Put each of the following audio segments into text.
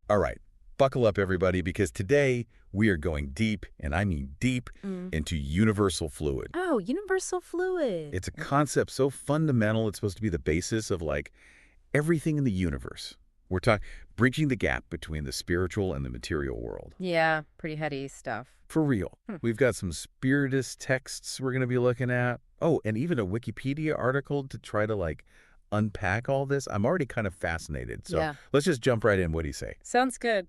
All right, buckle up, everybody, because today we are going deep, and I mean deep, into universal fluid. Oh, universal fluid. It's a concept so fundamental, it's supposed to be the basis of, like, everything in the universe. We're talking bridging the gap between the spiritual and the material world. Yeah, pretty heady stuff. For real. We've got some Spiritist texts we're going to be looking at. Oh, and even a Wikipedia article to try to, like, unpack all this. I'm already kind of fascinated. So Yeah. let's just jump right in. What do you say? Sounds good.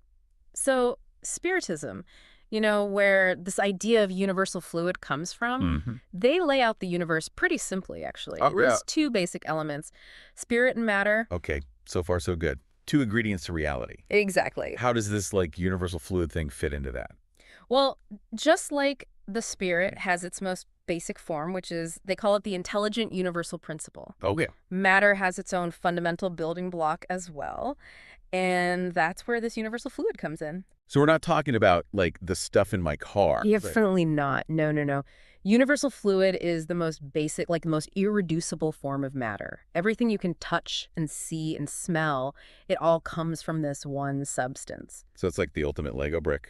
So, Spiritism, where this idea of universal fluid comes from, they lay out the universe pretty simply, actually. Oh, yeah. There's two basic elements, spirit and matter. Okay, so far so good. Two ingredients to reality. Exactly. How does this, like, universal fluid thing fit into that? Well, just like the spirit has its most basic form, which is, they call it the intelligent universal principle. Okay. Matter has its own fundamental building block as well. And that's where this universal fluid comes in. So we're not talking about, like, the stuff in my car. Definitely not. No, no, no. Universal fluid is the most basic, like the most irreducible form of matter. Everything you can touch and see and smell, it all comes from this one substance. So it's like the ultimate Lego brick,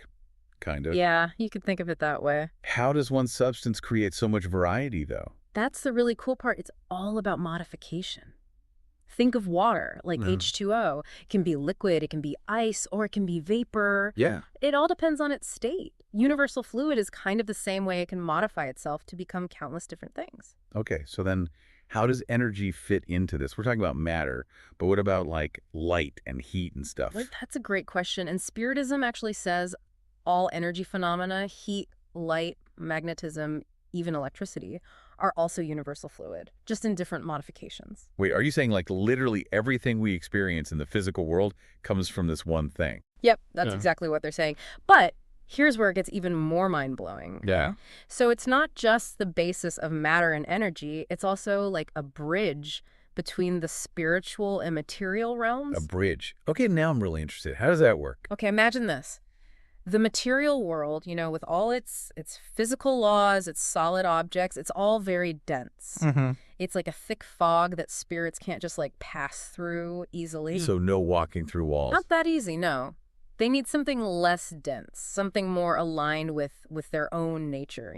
kind of. Yeah, you could think of it that way. How does one substance create so much variety, though? That's the really cool part. It's all about modification. Think of water, like H2O. It can be liquid, it can be ice, or it can be vapor. Yeah. It all depends on its state. Universal fluid is kind of the same way it can modify itself to become countless different things. Okay, so then how does energy fit into this? We're talking about matter, but what about, like, light and heat and stuff? Well, that's a great question. And Spiritism actually says all energy phenomena, heat, light, magnetism, even electricity, are also universal fluid, just in different modifications. Wait, are you saying, like, literally everything we experience in the physical world comes from this one thing? Yep, that's exactly what they're saying. But here's where it gets even more mind-blowing. Yeah. So it's not just the basis of matter and energy, it's also like a bridge between the spiritual and material realms. A bridge. Okay, now I'm really interested. How does that work? Okay, imagine this. The material world, with all its physical laws, its solid objects, it's all very dense. It's like a thick fog that spirits can't just, like, pass through easily. So no walking through walls. Not that easy, no. They need something less dense, something more aligned with their own nature,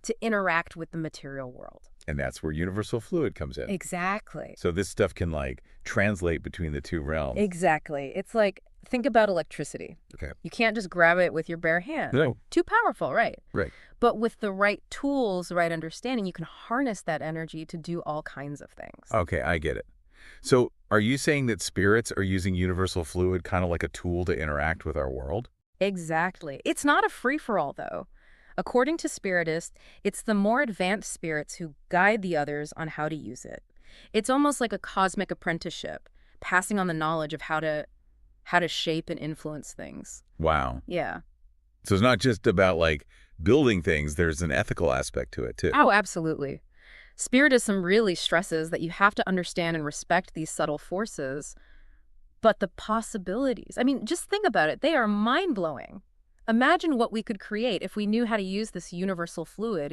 to interact with the material world. And that's where universal fluid comes in. Exactly. So this stuff can, like, translate between the two realms. Exactly. It's like, think about electricity. Okay. You can't just grab it with your bare hand. No. Too powerful, right? Right. But with the right tools, the right understanding, you can harness that energy to do all kinds of things. Okay, I get it. So are you saying that spirits are using universal fluid kind of like a tool to interact with our world? Exactly. It's not a free-for-all, though. According to Spiritist, it's the more advanced spirits who guide the others on how to use it. It's almost like a cosmic apprenticeship, passing on the knowledge of how to shape and influence things. Wow. Yeah. So it's not just about, like, building things. There's an ethical aspect to it, too. Oh, absolutely. Spiritism really stresses that you have to understand and respect these subtle forces, but the possibilities, I mean, just think about it. They are mind-blowing. Imagine what we could create if we knew how to use this universal fluid,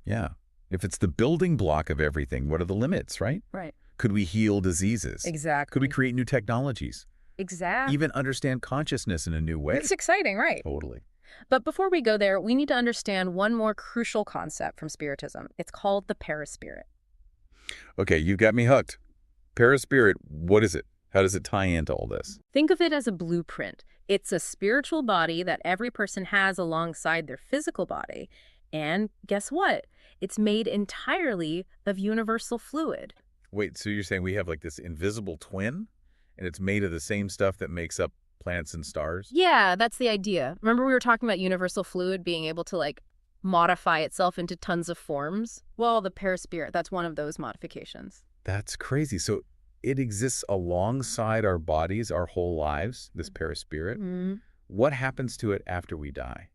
Yeah. If it's the building block of everything, what are the limits, right? Right. Could we heal diseases? Exactly. Could we create new technologies? Exactly. Even understand consciousness in a new way? It's exciting, right? Totally. But before we go there, we need to understand one more crucial concept from Spiritism. It's called the paraspirit. Okay, you got me hooked. Paraspirit, what is it? How does it tie into all this? Think of it as a blueprint. It's a spiritual body that every person has alongside their physical body. And guess what? It's made entirely of universal fluid. Wait, so you're saying we have, like, this invisible twin? And it's made of the same stuff that makes up planets and stars? Yeah, that's the idea. Remember we were talking about universal fluid being able to, like, modify itself into tons of forms? Well, the paraspirit, that's one of those modifications. That's crazy. So it exists alongside our bodies our whole lives, this paraspirit. What happens to it after we die?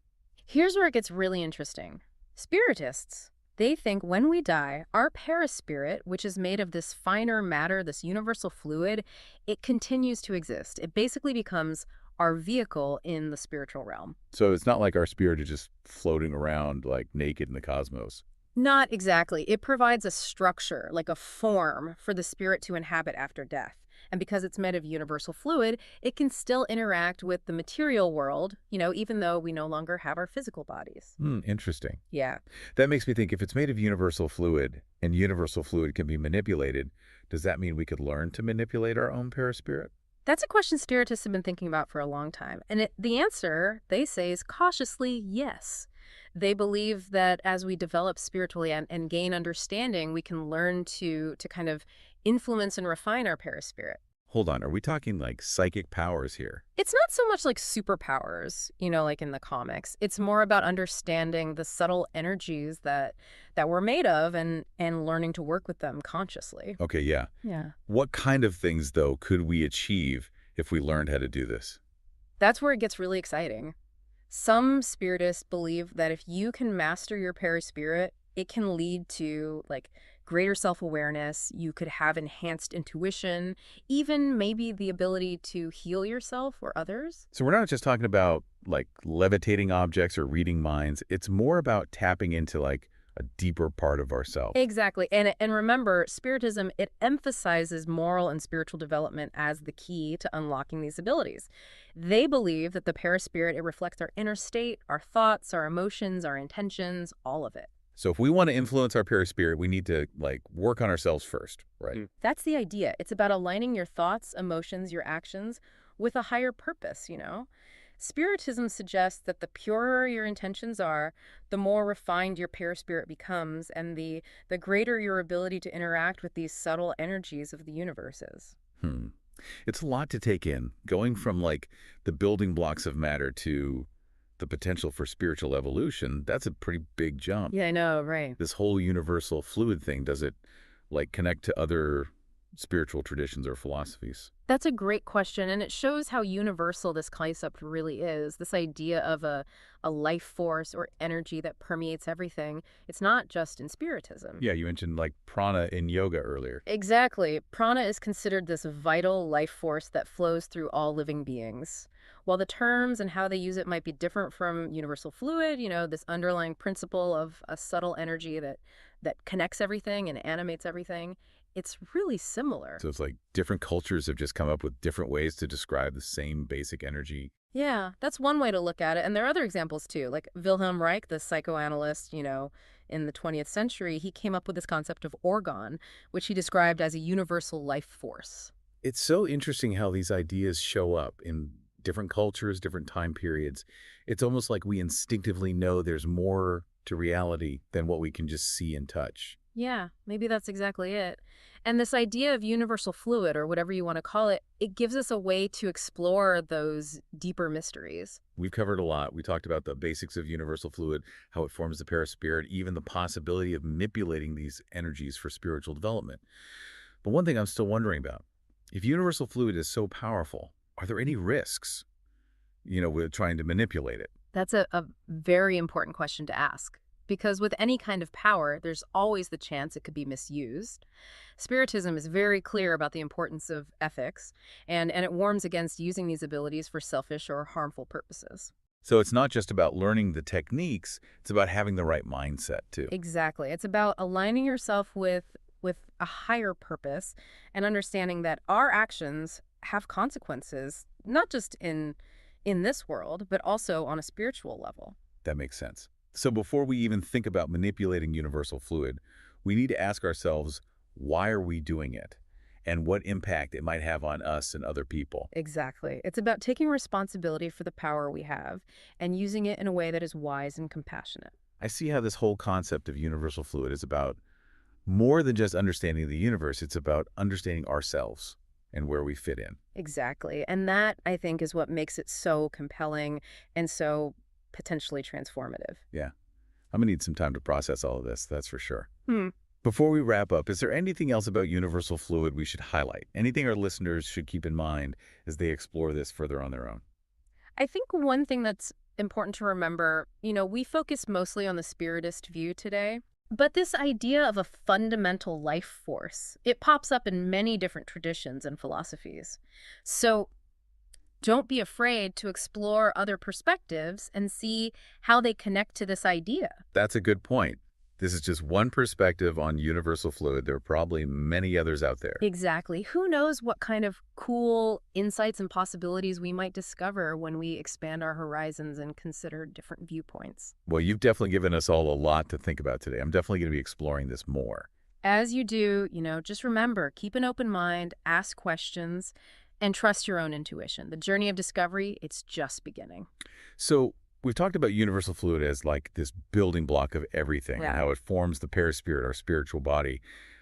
Here's where it gets really interesting. Spiritists, they think when we die, our paraspirit, which is made of this finer matter, this universal fluid, it continues to exist. It basically becomes our vehicle in the spiritual realm. So it's not like our spirit is just floating around, like, naked in the cosmos. Not exactly. It provides a structure, like a form, for the spirit to inhabit after death. And because it's made of universal fluid, it can still interact with the material world, even though we no longer have our physical bodies. Hmm, interesting. Yeah. That makes me think, if it's made of universal fluid and universal fluid can be manipulated, does that mean we could learn to manipulate our own perispirit? That's a question Spiritists have been thinking about for a long time. And the answer, they say, is cautiously yes. They believe that as we develop spiritually and gain understanding, we can learn to kind of influence and refine our perispirit. Hold on, are we talking like psychic powers here? It's not so much like superpowers, like in the comics. It's more about understanding the subtle energies that we're made of and learning to work with them consciously. Okay, yeah. Yeah. What kind of things, though, could we achieve if we learned how to do this? That's where it gets really exciting. Some spiritists believe that if you can master your perispirit, it can lead to like greater self-awareness. You could have enhanced intuition, even maybe the ability to heal yourself or others. So we're not just talking about like levitating objects or reading minds. It's more about tapping into like a deeper part of ourselves. Exactly. And remember, Spiritism, it emphasizes moral and spiritual development as the key to unlocking these abilities. They believe that the perispirit, it reflects our inner state, our thoughts, our emotions, our intentions, all of it. So if we want to influence our perispirit, we need to like work on ourselves first, right? That's the idea. It's about aligning your thoughts, emotions, your actions with a higher purpose. Spiritism suggests that the purer your intentions are, the more refined your perispirit becomes, and the greater your ability to interact with these subtle energies of the universe is. Hmm. It's a lot to take in, going from like the building blocks of matter to the potential for spiritual evolution. That's a pretty big jump. Yeah, I know, right. This whole universal fluid thing, does it like connect to other spiritual traditions or philosophies? That's a great question, and it shows how universal this concept really is. This idea of a life force or energy that permeates everything. It's not just in Spiritism. Yeah, you mentioned like prana in yoga earlier. Exactly. Prana is considered this vital life force that flows through all living beings. While the terms and how they use it might be different from universal fluid, this underlying principle of a subtle energy that connects everything and animates everything, it's really similar. So it's like different cultures have just come up with different ways to describe the same basic energy. Yeah, that's one way to look at it. And there are other examples too. Like Wilhelm Reich, the psychoanalyst, in the 20th century, he came up with this concept of orgon, which he described as a universal life force. It's so interesting how these ideas show up in different cultures, different time periods. It's almost like we instinctively know there's more to reality than what we can just see and touch. Yeah, maybe that's exactly it. And this idea of universal fluid, or whatever you want to call it, it gives us a way to explore those deeper mysteries. We've covered a lot. We talked about the basics of universal fluid, how it forms the perispirit, even the possibility of manipulating these energies for spiritual development. But one thing I'm still wondering about, if universal fluid is so powerful, are there any risks, with trying to manipulate it? That's a very important question to ask. Because with any kind of power, there's always the chance it could be misused. Spiritism is very clear about the importance of ethics, and it warns against using these abilities for selfish or harmful purposes. So it's not just about learning the techniques, it's about having the right mindset too. Exactly. It's about aligning yourself with a higher purpose and understanding that our actions have consequences, not just in this world, but also on a spiritual level. That makes sense. So before we even think about manipulating universal fluid, we need to ask ourselves, why are we doing it? And what impact it might have on us and other people. Exactly. It's about taking responsibility for the power we have and using it in a way that is wise and compassionate. I see how this whole concept of universal fluid is about more than just understanding the universe. It's about understanding ourselves and where we fit in. Exactly. And that, I think, is what makes it so compelling and so potentially transformative. Yeah. I'm going to need some time to process all of this, that's for sure. Hmm. Before we wrap up, is there anything else about universal fluid we should highlight? Anything our listeners should keep in mind as they explore this further on their own? I think one thing that's important to remember, we focus mostly on the Spiritist view today, but this idea of a fundamental life force, it pops up in many different traditions and philosophies. So don't be afraid to explore other perspectives and see how they connect to this idea. That's a good point. This is just one perspective on universal fluid. There are probably many others out there. Exactly. Who knows what kind of cool insights and possibilities we might discover when we expand our horizons and consider different viewpoints. Well, you've definitely given us all a lot to think about today. I'm definitely going to be exploring this more. As you do, just remember, keep an open mind, ask questions, and trust your own intuition. The journey of discovery, it's just beginning. So we've talked about universal fluid as like this building block of everything and Yeah. how it forms the perispirit, our spiritual body.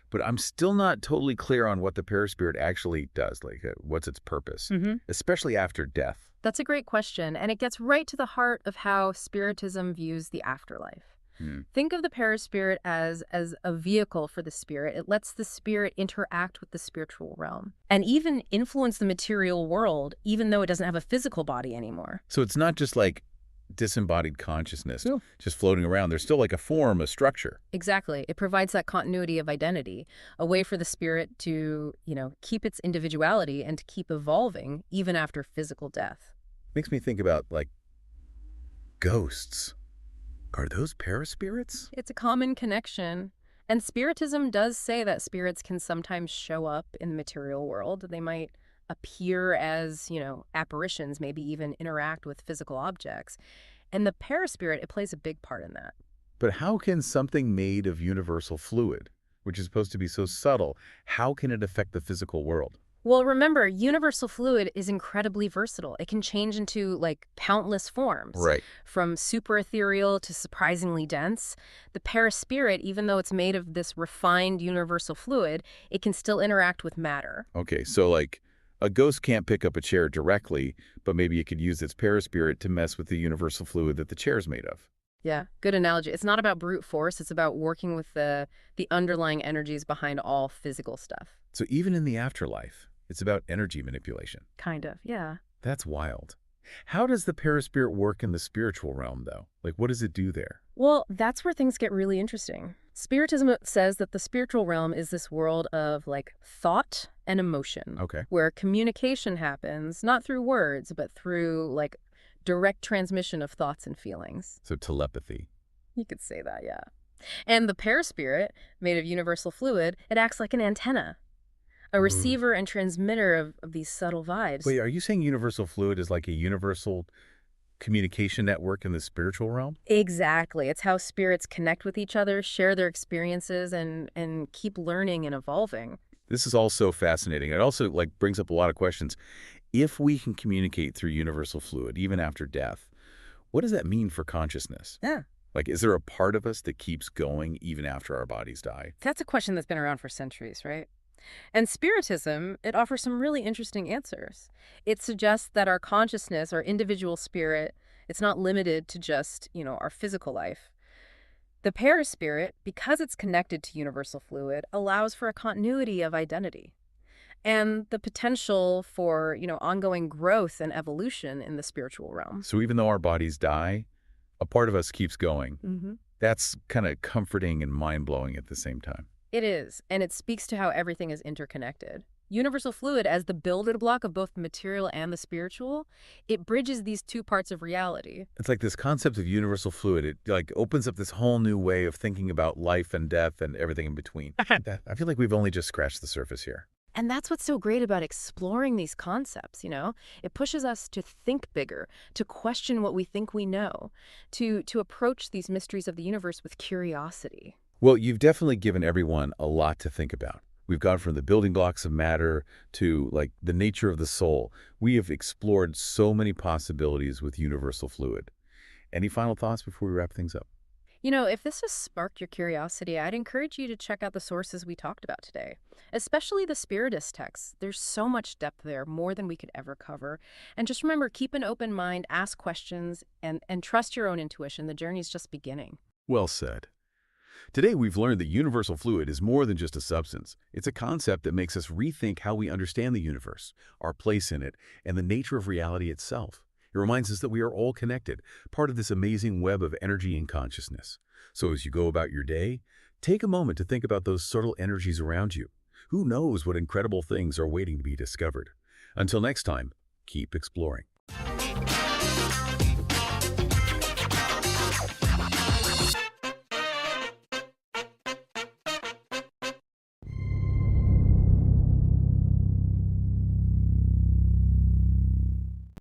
But I'm still not totally clear on what the perispirit actually does, like what's its purpose, especially after death. That's a great question, and it gets right to the heart of how Spiritism views the afterlife. Hmm. Think of the perispirit as a vehicle for the spirit. It lets the spirit interact with the spiritual realm and even influence the material world, even though it doesn't have a physical body anymore. So it's not just like disembodied consciousness No. just floating around. There's still like a form, a structure. Exactly. It provides that continuity of identity, a way for the spirit to, keep its individuality and to keep evolving even after physical death. Makes me think about like ghosts. Are those paraspirits? It's a common connection. And Spiritism does say that spirits can sometimes show up in the material world. They might appear as, apparitions, maybe even interact with physical objects. And the paraspirit, it plays a big part in that. But how can something made of universal fluid, which is supposed to be so subtle, how can it affect the physical world? Well, remember, universal fluid is incredibly versatile. It can change into, countless forms. Right. From super ethereal to surprisingly dense. The perispirit, even though it's made of this refined universal fluid, it can still interact with matter. Okay, so like a ghost can't pick up a chair directly, but maybe it could use its perispirit to mess with the universal fluid that the chair's made of. Yeah, good analogy. It's not about brute force. It's about working with the underlying energies behind all physical stuff. So even in the afterlife, it's about energy manipulation. Kind of, yeah. That's wild. How does the perispirit work in the spiritual realm, though? Like, what does it do there? Well, that's where things get really interesting. Spiritism says that the spiritual realm is this world of, thought and emotion. Okay. Where communication happens, not through words, but through, direct transmission of thoughts and feelings. So telepathy. You could say that, yeah. And the perispirit, made of universal fluid, it acts like an antenna. A receiver and transmitter of these subtle vibes. Wait, are you saying universal fluid is like a universal communication network in the spiritual realm? Exactly. It's how spirits connect with each other, share their experiences, and keep learning and evolving. This is all so fascinating. It also brings up a lot of questions. If we can communicate through universal fluid, even after death, what does that mean for consciousness? Yeah. Is there a part of us that keeps going even after our bodies die? That's a question that's been around for centuries, right? And Spiritism, it offers some really interesting answers. It suggests that our consciousness, our individual spirit, it's not limited to just, our physical life. The perispirit, because it's connected to universal fluid, allows for a continuity of identity and the potential for, ongoing growth and evolution in the spiritual realm. So even though our bodies die, a part of us keeps going. Mm-hmm. That's kind of comforting and mind-blowing at the same time. It is, and it speaks to how everything is interconnected. Universal fluid, as the building block of both the material and the spiritual, it bridges these two parts of reality. It's like this concept of universal fluid. It opens up this whole new way of thinking about life and death and everything in between. I feel like we've only just scratched the surface here. And that's what's so great about exploring these concepts, It pushes us to think bigger, to question what we think we know, to approach these mysteries of the universe with curiosity. Well, you've definitely given everyone a lot to think about. We've gone from the building blocks of matter to the nature of the soul. We have explored so many possibilities with universal fluid. Any final thoughts before we wrap things up? If this has sparked your curiosity, I'd encourage you to check out the sources we talked about today, especially the Spiritist texts. There's so much depth there, more than we could ever cover. And just remember, keep an open mind, ask questions, and trust your own intuition. The journey's just beginning. Well said. Today, we've learned that universal fluid is more than just a substance. It's a concept that makes us rethink how we understand the universe, our place in it, and the nature of reality itself. It reminds us that we are all connected, part of this amazing web of energy and consciousness. So as you go about your day, take a moment to think about those subtle energies around you. Who knows what incredible things are waiting to be discovered? Until next time, keep exploring.